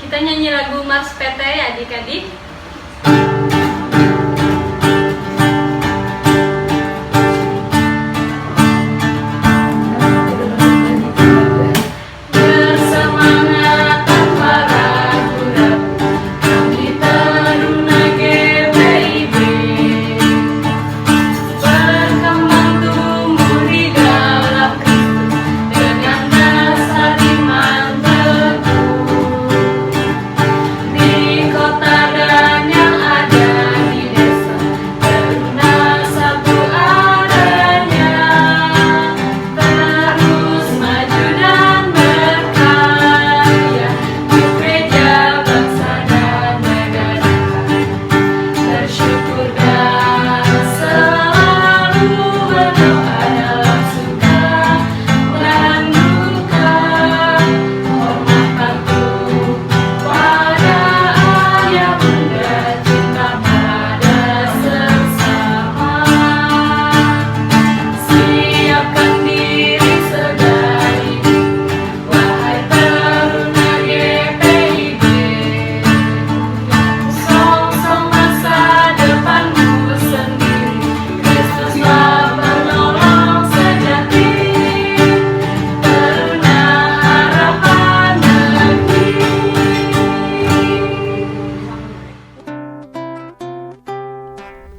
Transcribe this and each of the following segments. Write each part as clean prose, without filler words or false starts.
Kita nyanyi lagu Mars PT ya adik-adik.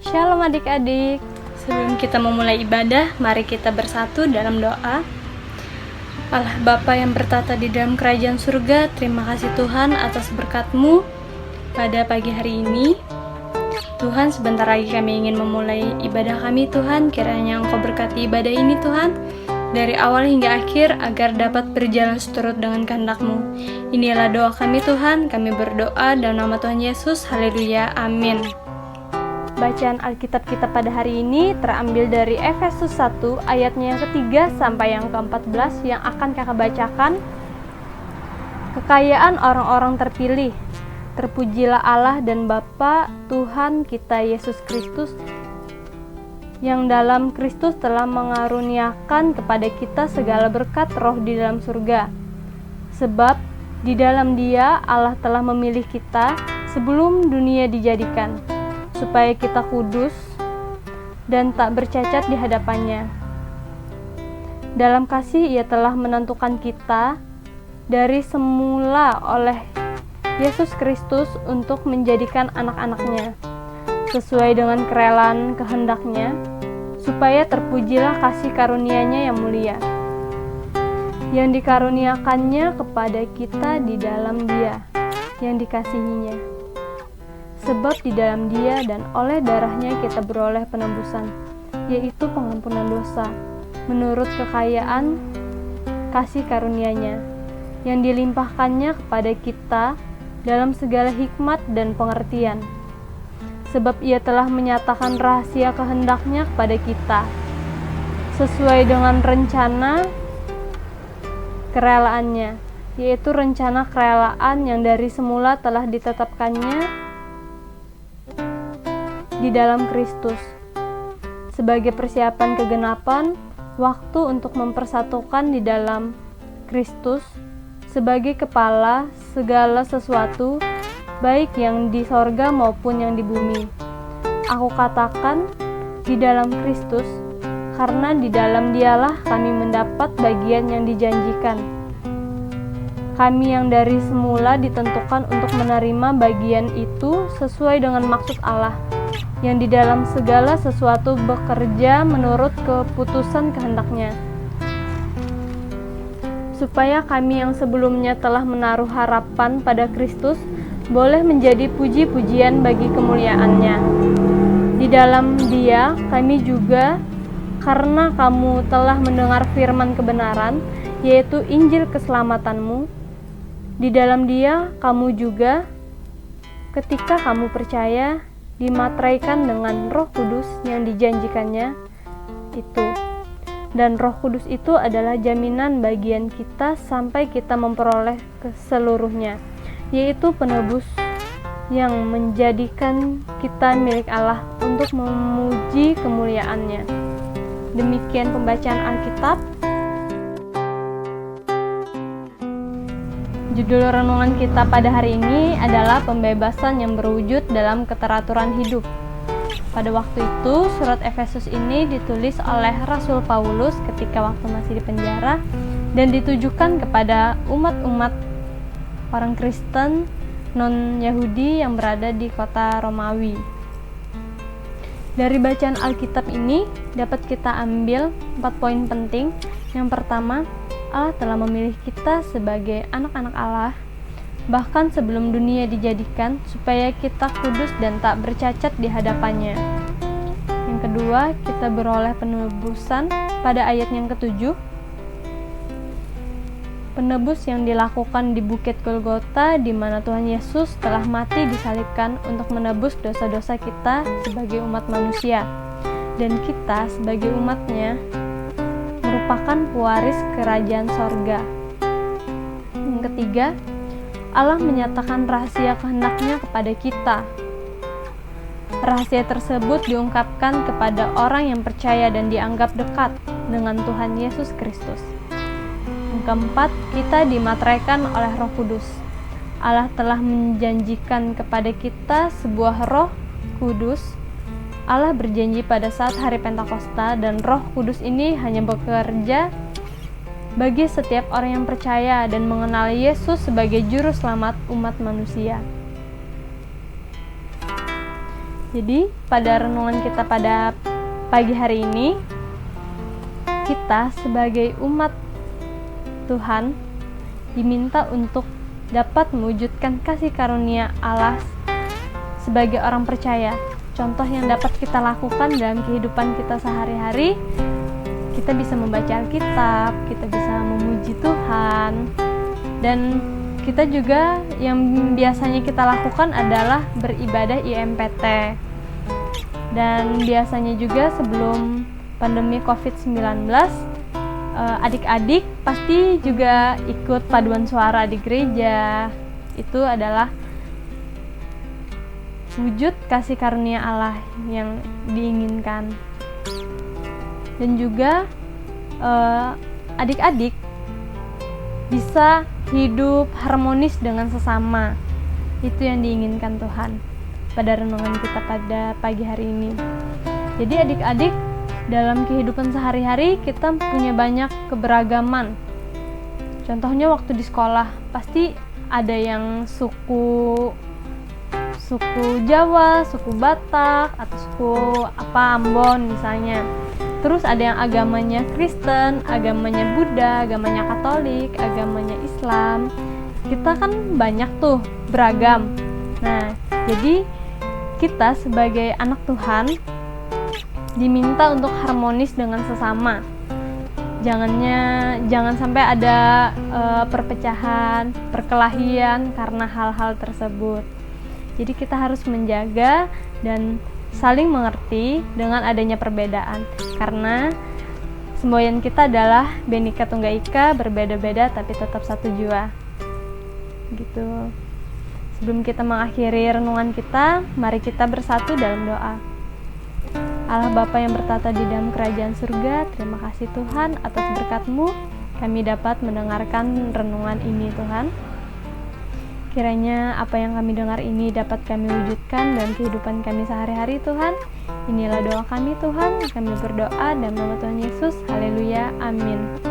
Shalom adik-adik, sebelum kita memulai ibadah, mari kita bersatu dalam doa. Allah Bapa yang bertata di dalam kerajaan surga, terima kasih Tuhan atas berkat-Mu pada pagi hari ini. Tuhan, sebentar lagi kami ingin memulai ibadah kami Tuhan, kiranya Engkau berkati ibadah ini Tuhan, dari awal hingga akhir agar dapat berjalan seturut dengan kehendak-Mu. Inilah doa kami Tuhan, kami berdoa dalam nama Tuhan Yesus, haleluya, amin. Bacaan Alkitab kita pada hari ini terambil dari Efesus 1 ayatnya yang ketiga sampai yang ke-14 yang akan kakak bacakan. Kekayaan orang-orang terpilih. Terpujilah Allah dan Bapa Tuhan kita Yesus Kristus, yang dalam Kristus telah mengaruniakan kepada kita segala berkat roh di dalam surga. Sebab di dalam Dia Allah telah memilih kita sebelum dunia dijadikan, supaya kita kudus dan tak bercacat di hadapannya. Dalam kasih Ia telah menentukan kita dari semula oleh Yesus Kristus untuk menjadikan anak-anaknya, sesuai dengan kerelaan kehendak-Nya, supaya terpujilah kasih karunia-Nya yang mulia, yang dikaruniakannya kepada kita di dalam Dia, yang dikasihinya. Sebab di dalam Dia dan oleh darahnya kita beroleh penebusan, yaitu pengampunan dosa, menurut kekayaan kasih karunia-Nya, yang dilimpahkannya kepada kita dalam segala hikmat dan pengertian. Sebab Ia telah menyatakan rahasia kehendak-Nya kepada kita, sesuai dengan rencana kerelaannya, yaitu rencana kerelaan yang dari semula telah ditetapkannya di dalam Kristus, sebagai persiapan kegenapan waktu untuk mempersatukan di dalam Kristus sebagai kepala segala sesuatu, baik yang di sorga maupun yang di bumi. Aku katakan di dalam Kristus, karena di dalam Dialah kami mendapat bagian yang dijanjikan. Kami yang dari semula ditentukan untuk menerima bagian itu sesuai dengan maksud Allah, yang di dalam segala sesuatu bekerja menurut keputusan kehendak-Nya, supaya kami yang sebelumnya telah menaruh harapan pada Kristus boleh menjadi puji-pujian bagi kemuliaan-Nya. Di dalam Dia kami juga, karena kamu telah mendengar firman kebenaran, yaitu Injil keselamatan-Mu, di dalam Dia kamu juga, ketika kamu percaya, dimateraikan dengan Roh Kudus yang dijanjikannya itu. Dan Roh Kudus itu adalah jaminan bagian kita sampai kita memperoleh keseluruhnya, yaitu penebus yang menjadikan kita milik Allah untuk memuji kemuliaan-Nya. Demikian pembacaan Alkitab. Judul renungan kita pada hari ini adalah pembebasan yang berwujud dalam keteraturan hidup. Pada waktu itu, surat Efesus ini ditulis oleh Rasul Paulus ketika waktu masih di penjara dan ditujukan kepada umat-umat orang Kristen non-Yahudi yang berada di kota Romawi. Dari bacaan Alkitab ini dapat kita ambil 4 poin penting. Yang pertama, Allah telah memilih kita sebagai anak-anak Allah bahkan sebelum dunia dijadikan, supaya kita kudus dan tak bercacat di hadapannya. Yang kedua, kita beroleh penebusan pada ayat yang ke-7. Penebus yang dilakukan di Bukit Golgota, di mana Tuhan Yesus telah mati disalibkan untuk menebus dosa-dosa kita sebagai umat manusia. Dan kita sebagai umatnya merupakan pewaris kerajaan sorga. Yang ketiga, Allah menyatakan rahasia kehendak-Nya kepada kita. Rahasia tersebut diungkapkan kepada orang yang percaya dan dianggap dekat dengan Tuhan Yesus Kristus. Yang keempat, kita dimateraikan oleh Roh Kudus. Allah telah menjanjikan kepada kita sebuah Roh Kudus. Allah berjanji pada saat hari Pentakosta, dan Roh Kudus ini hanya bekerja bagi setiap orang yang percaya dan mengenal Yesus sebagai juru selamat umat manusia. Jadi, pada renungan kita pada pagi hari ini, kita sebagai umat Tuhan diminta untuk dapat mewujudkan kasih karunia Allah sebagai orang percaya. Contoh yang dapat kita lakukan dalam kehidupan kita sehari-hari, kita bisa membaca Alkitab, kita bisa memuji Tuhan, dan kita juga yang biasanya kita lakukan adalah beribadah IMPT. Dan biasanya juga sebelum pandemi COVID-19, adik-adik pasti juga ikut paduan suara di gereja. Itu adalah wujud kasih karunia Allah yang diinginkan. Dan juga adik-adik bisa hidup harmonis dengan sesama. Itu yang diinginkan Tuhan pada renungan kita pada pagi hari ini. Jadi adik-adik, dalam kehidupan sehari-hari kita punya banyak keberagaman. Contohnya waktu di sekolah, pasti ada yang suku Jawa, suku Batak, atau suku Ambon misalnya. Terus ada yang agamanya Kristen, agamanya Buddha, agamanya Katolik, agamanya Islam. Kita kan banyak tuh, beragam. Nah, jadi kita sebagai anak Tuhan diminta untuk harmonis dengan sesama. Jangan sampai ada perpecahan, perkelahian karena hal-hal tersebut. Jadi kita harus menjaga dan saling mengerti dengan adanya perbedaan, karena semboyan kita adalah Bhinneka Tunggal Ika, berbeda-beda tapi tetap satu jua. Gitu. Sebelum kita mengakhiri renungan kita, mari kita bersatu dalam doa. Allah Bapa yang bertata di dalam kerajaan surga, terima kasih Tuhan atas berkat-Mu kami dapat mendengarkan renungan ini Tuhan. Kiranya apa yang kami dengar ini dapat kami wujudkan dalam kehidupan kami sehari-hari Tuhan. Inilah doa kami Tuhan, kami berdoa dalam nama Tuhan Yesus. Haleluya, amin.